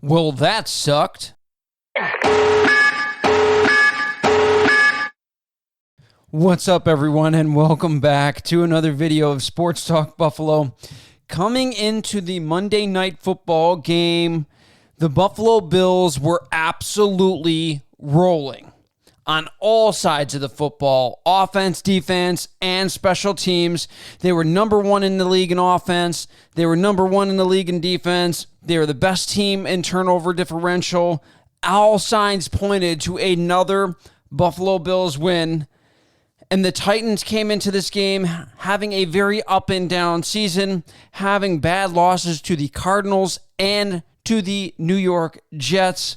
Well, that sucked. What's up, everyone, and welcome back to another video of Sports Talk Buffalo. Coming into the Monday Night Football game, the Buffalo Bills were absolutely rolling on all sides of the football, offense, defense, and special teams. They were number one in the league in offense. They were number one in the league in defense. They were the best team in turnover differential. All signs pointed to another Buffalo Bills win. And the Titans came into this game having a very up and down season, having bad losses to the Cardinals and to the New York Jets.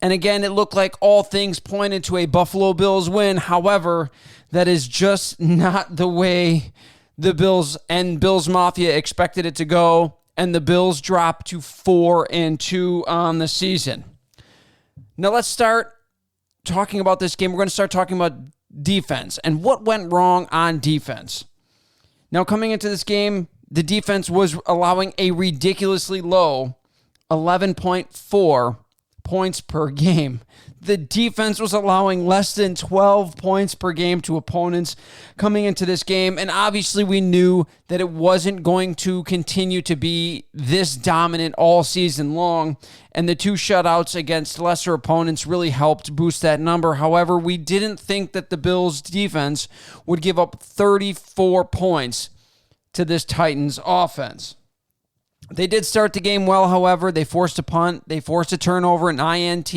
And again, it looked like all things pointed to a Buffalo Bills win. However, that is just not the way the Bills and Bills Mafia expected it to go. And the Bills dropped to 4-2 on the season. Now let's start talking about this game. We're going to start talking about defense and what went wrong on defense. Now, coming into this game, the defense was allowing a ridiculously low 11.4 points per game. The defense was allowing less than 12 points per game to opponents coming into this game, and obviously we knew that it wasn't going to continue to be this dominant all season long, and the two shutouts against lesser opponents really helped boost that number. However, we didn't think that the Bills' defense would give up 34 points to this Titans offense. They did start the game well, however. They forced a punt, they forced a turnover, an INT,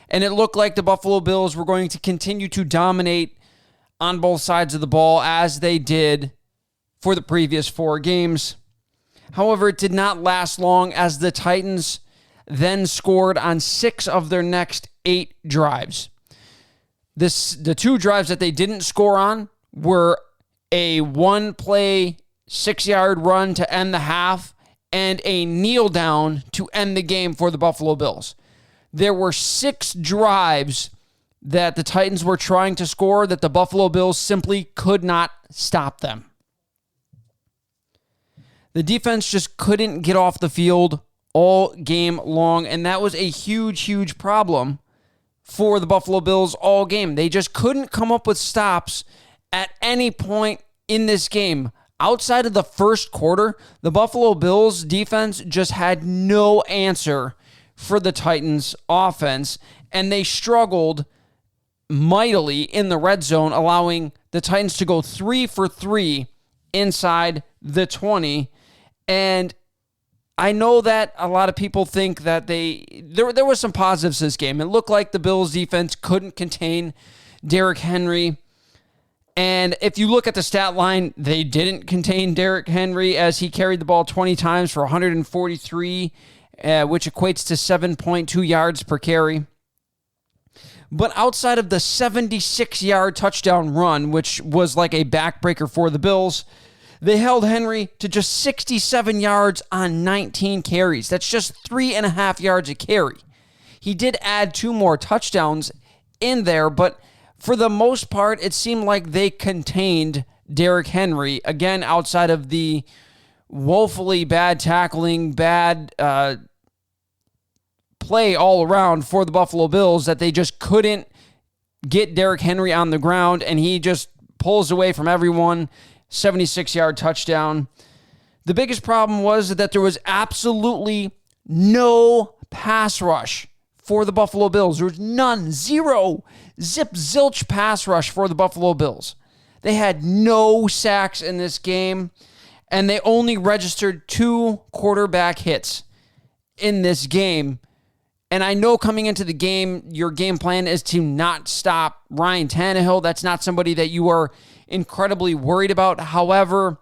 and it looked like the Buffalo Bills were going to continue to dominate on both sides of the ball as they did for the previous 4 games. However, it did not last long as the Titans then scored on 6 of their next 8 drives. The 2 drives that they didn't score on were a 1-play, 6-yard run to end the half and a kneel down to end the game for the Buffalo Bills. There were 6 drives that the Titans were trying to score that the Buffalo Bills simply could not stop them. The defense just couldn't get off the field all game long, and that was a huge, huge problem for the Buffalo Bills all game. They just couldn't come up with stops at any point in this game. Outside of the first quarter, the Buffalo Bills defense just had no answer for the Titans offense, and they struggled mightily in the red zone, allowing the Titans to go 3 for 3 inside the 20. And I know that a lot of people think that there was some positives to this game. It looked like the Bills defense couldn't contain Derrick Henry. And if you look at the stat line, they didn't contain Derrick Henry as he carried the ball 20 times for 143, which equates to 7.2 yards per carry. But outside of the 76-yard touchdown run, which was like a backbreaker for the Bills, they held Henry to just 67 yards on 19 carries. That's just 3.5 yards a carry. He did add 2 more touchdowns in there, but for the most part, it seemed like they contained Derrick Henry, again, outside of the woefully bad tackling, bad play all around for the Buffalo Bills, that they just couldn't get Derrick Henry on the ground, and he just pulls away from everyone. 76-yard touchdown. The biggest problem was that there was absolutely no pass rush for the Buffalo Bills. There was none, 0, zip, zilch pass rush for the Buffalo Bills. They had no sacks in this game, and they only registered 2 quarterback hits in this game. And I know coming into the game, your game plan is to not stop Ryan Tannehill. That's not somebody that you are incredibly worried about. However,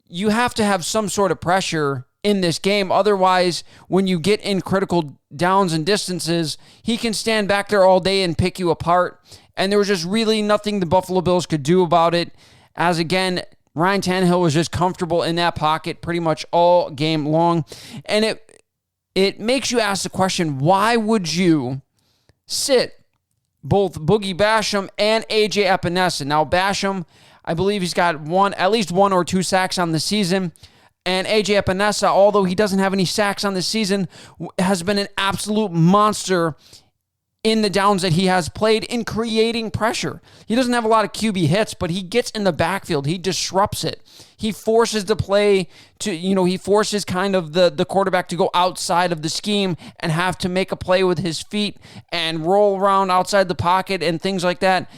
you have to have some sort of pressure in this game. Otherwise, when you get in critical downs and distances, he can stand back there all day and pick you apart. And there was just really nothing the Buffalo Bills could do about it. As again, Ryan Tannehill was just comfortable in that pocket pretty much all game long. And it makes you ask the question, why would you sit both Boogie Basham and A.J. Epinesa? Now, Basham, I believe he's got at least one or two sacks on the season. And A.J. Epinesa, although he doesn't have any sacks on this season, has been an absolute monster in the downs that he has played in creating pressure. He doesn't have a lot of QB hits, but he gets in the backfield. He disrupts it. He forces the play to, he forces kind of the quarterback to go outside of the scheme and have to make a play with his feet and roll around outside the pocket and things like that.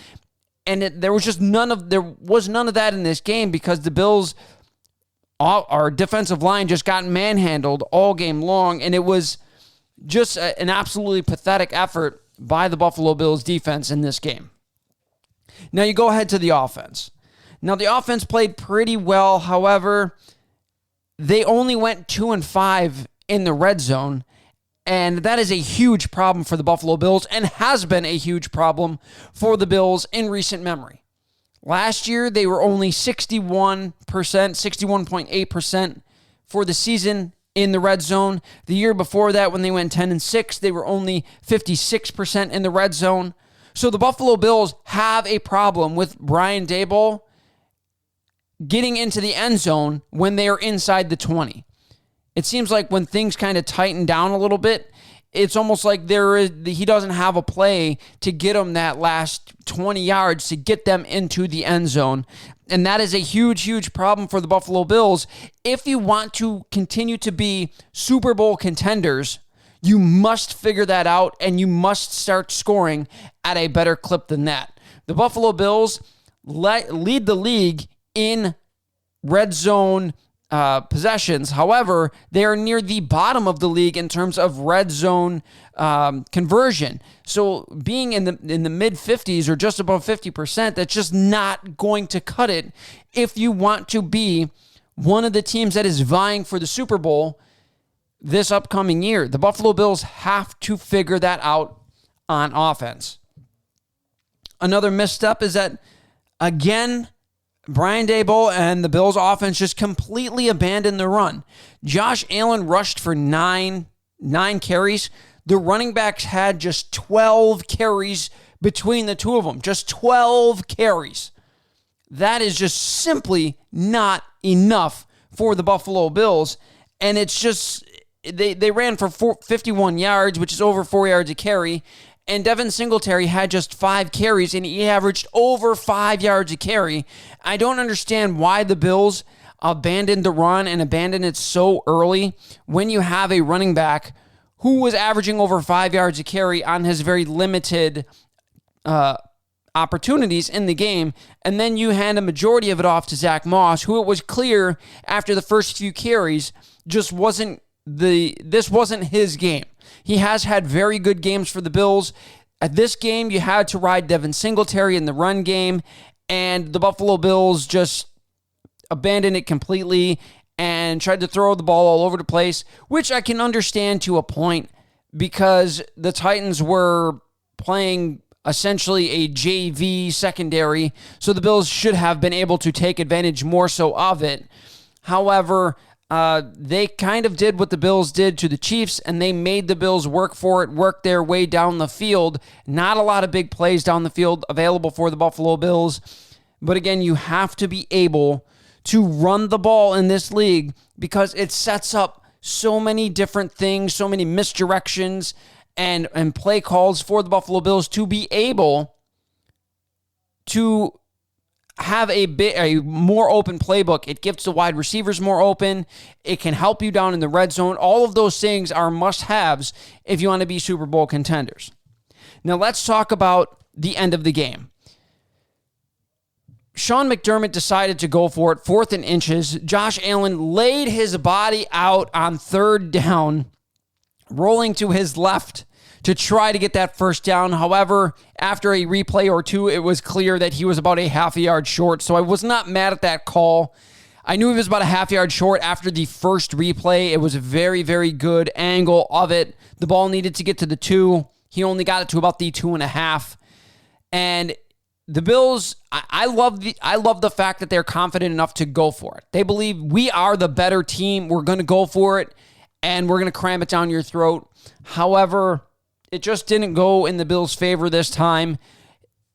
And there was none of that in this game because the Bills, our defensive line just got manhandled all game long, and it was just an absolutely pathetic effort by the Buffalo Bills defense in this game. Now you go ahead to the offense. Now the offense played pretty well. However, they only went 2-5 in the red zone, and that is a huge problem for the Buffalo Bills and has been a huge problem for the Bills in recent memory. Last year, they were only 61.8% for the season in the red zone. The year before that, when they went 10-6, they were only 56% in the red zone. So the Buffalo Bills have a problem with Brian Daboll getting into the end zone when they are inside the 20. It seems like when things kind of tighten down a little bit, it's almost like he doesn't have a play to get them that last 20 yards to get them into the end zone. And that is a huge, huge problem for the Buffalo Bills. If you want to continue to be Super Bowl contenders, you must figure that out and you must start scoring at a better clip than that. The Buffalo Bills lead the league in red zone possessions. However, they are near the bottom of the league in terms of red zone conversion. So being in the mid 50s or just above 50%, that's just not going to cut it if you want to be one of the teams that is vying for the Super Bowl this upcoming year. The Buffalo Bills have to figure that out on offense. Another misstep is that, again, Brian Daboll and the Bills offense just completely abandoned the run. Josh Allen rushed for nine carries. The running backs had just 12 carries between the two of them. Just 12 carries. That is just simply not enough for the Buffalo Bills. And it's just, they ran for 51 yards, which is over 4 yards a carry. And Devin Singletary had just 5 carries, and he averaged over 5 yards a carry. I don't understand why the Bills abandoned the run and abandoned it so early when you have a running back who was averaging over 5 yards a carry on his very limited opportunities in the game, and then you hand a majority of it off to Zach Moss, who it was clear after the first few carries this wasn't his game. He has had very good games for the Bills. At this game, you had to ride Devin Singletary in the run game, and the Buffalo Bills just abandoned it completely and tried to throw the ball all over the place, which I can understand to a point because the Titans were playing essentially a JV secondary, so the Bills should have been able to take advantage more so of it. However, they kind of did what the Bills did to the Chiefs, and they made the Bills work for it, work their way down the field. Not a lot of big plays down the field available for the Buffalo Bills. But again, you have to be able to run the ball in this league because it sets up so many different things, so many misdirections and play calls for the Buffalo Bills to be able to have a more open playbook. It gives the wide receivers more open. It can help you down in the red zone. All of those things are must-haves if you want to be Super Bowl contenders. Now let's talk about the end of the game. Sean McDermott decided to go for it, 4th and inches. Josh Allen laid his body out on 3rd down, rolling to his left to try to get that first down. However, after a replay or two, it was clear that he was about a half a yard short. So I was not mad at that call. I knew he was about a half yard short after the first replay. It was a very, very good angle of it. The ball needed to get to the 2. He only got it to about the 2.5. And the Bills, I love the fact that they're confident enough to go for it. They believe we are the better team. We're going to go for it, and we're going to cram it down your throat. However, it just didn't go in the Bills' favor this time.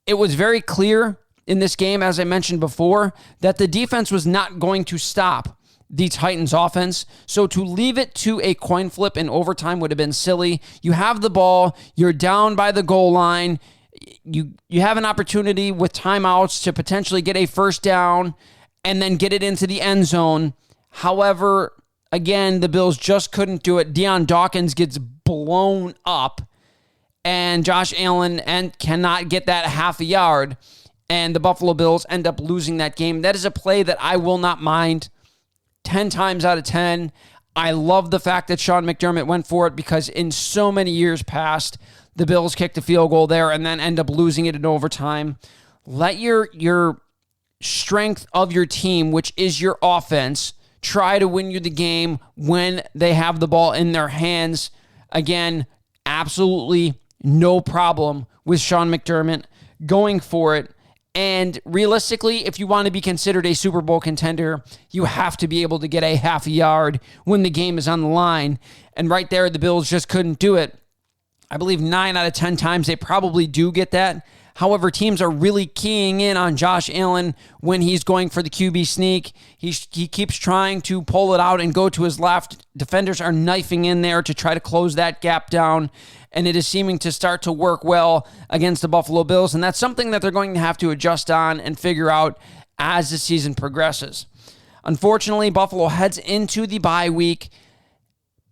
It was very clear in this game, as I mentioned before, that the defense was not going to stop the Titans offense. So to leave it to a coin flip in overtime would have been silly. You have the ball, you're down by the goal line, you have an opportunity with timeouts to potentially get a first down and then get it into the end zone. However, again, the Bills just couldn't do it. Deion Dawkins gets blown up, and Josh Allen cannot get that half a yard, and the Buffalo Bills end up losing that game. That is a play that I will not mind 10 times out of 10. I love the fact that Sean McDermott went for it, because in so many years past, the Bills kicked a field goal there and then end up losing it in overtime. Let your strength of your team, which is your offense, try to win you the game when they have the ball in their hands. Again, absolutely no problem with Sean McDermott going for it. And realistically, if you want to be considered a Super Bowl contender, you have to be able to get a half a yard when the game is on the line. And right there, the Bills just couldn't do it. I believe 9 out of 10 times they probably do get that. However, teams are really keying in on Josh Allen when he's going for the QB sneak. He keeps trying to pull it out and go to his left. Defenders are knifing in there to try to close that gap down, and it is seeming to start to work well against the Buffalo Bills, and that's something that they're going to have to adjust on and figure out as the season progresses. Unfortunately, Buffalo heads into the bye week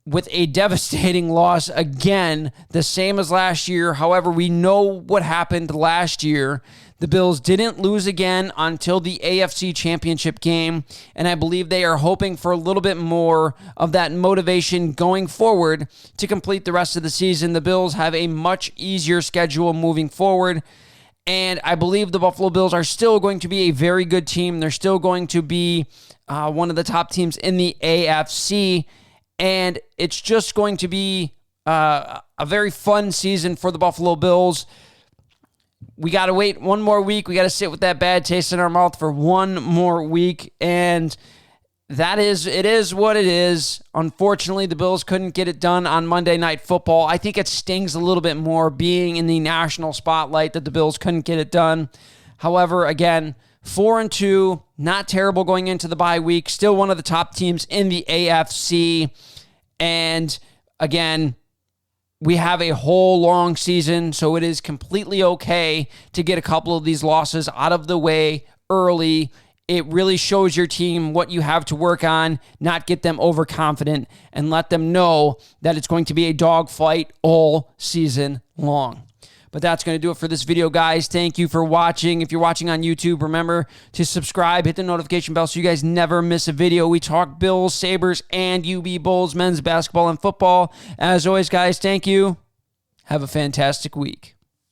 with a devastating loss again, the same as last year. However, we know what happened last year. The Bills didn't lose again until the AFC Championship game, and I believe they are hoping for a little bit more of that motivation going forward to complete the rest of the season. The Bills have a much easier schedule moving forward, and I believe the Buffalo Bills are still going to be a very good team. They're still going to be one of the top teams in the AFC, and it's just going to be a very fun season for the Buffalo Bills. We got to wait one more week. We got to sit with that bad taste in our mouth for one more week, and it is what it is. Unfortunately, the Bills couldn't get it done on Monday Night Football. I think it stings a little bit more being in the national spotlight that the Bills couldn't get it done. However, again, 4-2, not terrible going into the bye week. Still one of the top teams in the AFC. And again, we have a whole long season, so it is completely okay to get a couple of these losses out of the way early. It really shows your team what you have to work on, not get them overconfident, and let them know that it's going to be a dogfight all season long. But that's going to do it for this video, guys. Thank you for watching. If you're watching on YouTube, remember to subscribe, hit the notification bell so you guys never miss a video. We talk Bills, Sabres, and UB Bulls, men's basketball and football. As always, guys, thank you. Have a fantastic week.